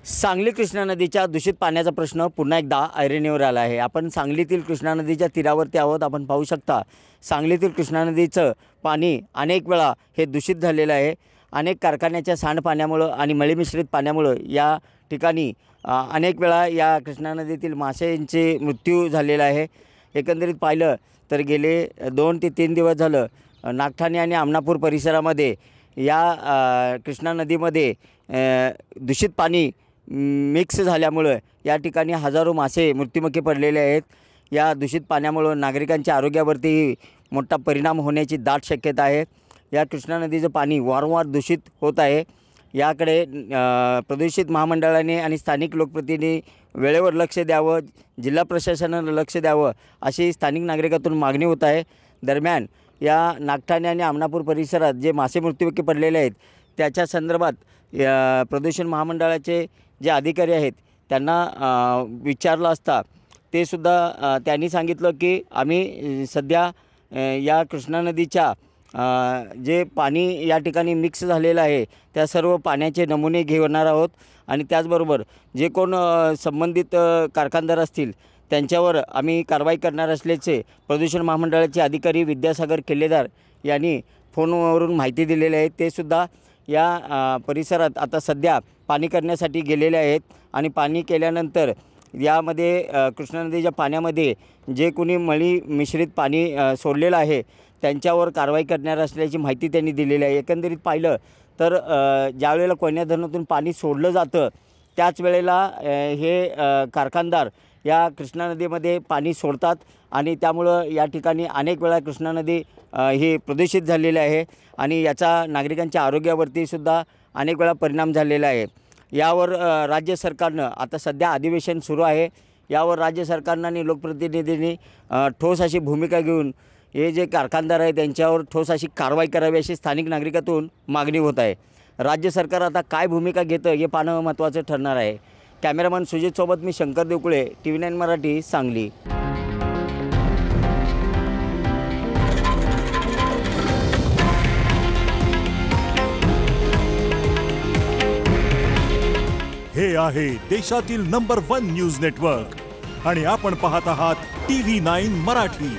सांगली कृष्णा नदीच्या दूषित पाण्याचा प्रश्न पुन्हा एकदा ऐरणीवर आला आहे। आपण सांगलीतील कृष्णा नदीच्या तीरावरती आहोत। आपण पाहू शकता सांगलीतील कृष्णा नदीचं पाणी अनेक वेळा हे दूषित झालेलं आहे। अनेक कारखान्याच्या सांडपाण्यामुळे आणि मळीमिश्रित पाण्यामुळे या ठिकाणी अनेक वेळा या कृष्णा नदीतील माशांचे मृत्यू झालेला आहे। एकंदरीत पाहिलं तर गेले 2 ते 3 दिवस झालं नागठाणे आणि आमनापूर परिसरामध्ये या कृष्णा नदीमध्ये दूषित पाणी मिक्स झाल्यामुळे या ठिकाणी हजारो मासे मृत्युमुखी पडलेले आहेत। या दूषित पाण्यामुळे नागरिकांच्या आरोग्यावरती मोठा परिणाम होण्याची दाट शक्यता आहे। या कृष्णा नदीचं पाणी वारंवार दूषित होत आहे। याकडे प्रदूषित महामंडळाने आणि स्थानिक लोकप्रतिनिधी वेळेवर लक्ष द्यावं, जिल्हा प्रशासनाने लक्ष द्यावं अशी स्थानिक नागरिकातून मागणी होत आहे। दरम्यान या नागठाणे आणि आमनापूर परिसरात जे मासे मृत्युमुखी पडलेले आहेत त्याच्या संदर्भात प्रदूषण महामंडळाचे जे अधिकारी आहेत त्यांना विचारलं असता ते सुद्धा त्यांनी सांगितलं की आम्ही सध्या या कृष्णा नदीच्या जे पाणी या ठिकाणी मिक्स झालेलं आहे त्या सर्व पाण्याचे नमुने घेणार आहोत आणि त्याचबरोबर जे कोण संबंधित कारखानदार असतील त्यांच्यावर आम्ही कारवाई करणार असल्याचे प्रदूषण महामंडळाचे अधिकारी विद्यासागर केल्लेदार यांनी फोनवरून माहिती दिलेली आहे। ते सुद्धा या परिसरात आता सध्या पाणी करण्यासाठी गेलेले आहेत आणि पाणी केल्यानंतर यामध्ये कृष्णा नदीच्या पाण्यामध्ये जे कोणी मळी मिश्रित पाणी सोडलेलं आहे त्यांच्यावर कारवाई करणार असल्याची माहिती त्यांनी दिलेली आहे। एकंदरीत पाहिलं तर ज्यावेळेला कोयना धरणातून पाणी सोडलं जातं त्याच वेळेला हे कारखानदार या कृष्णा नदीमध्ये पाणी सोडतात आणि त्यामुळं या ठिकाणी अनेक वेळा कृष्णा नदी ही प्रदूषित झालेली आहे आणि याचा नागरिकांच्या आरोग्यावरती सुद्धा अनेक वेळा परिणाम झालेला आहे। यावर राज्य सरकारनं आता सध्या अधिवेशन सुरू आहे। यावर राज्य सरकारनं आणि लोकप्रतिनिधींनी ठोस अशी भूमिका घेऊन हे जे कारखानदार आहे त्यांच्यावर ठोस अशी कारवाई करावी अशी स्थानिक नागरिकातून मागणी होत आहे। राज्य सरकार आता काय भूमिका घेतं हे पाहणं महत्त्वाचं ठरणार आहे। कॅमेरामन सुजित सोबत मी शंकर देवकुळे, TV9 मराठी, सांगली। हे आहे देशातील नंबर 1 न्यूज नेटवर्क आणि आपण पाहत आहात TV9 मराठी।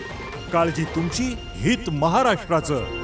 काळजी तुमची, हित महाराष्ट्राचं।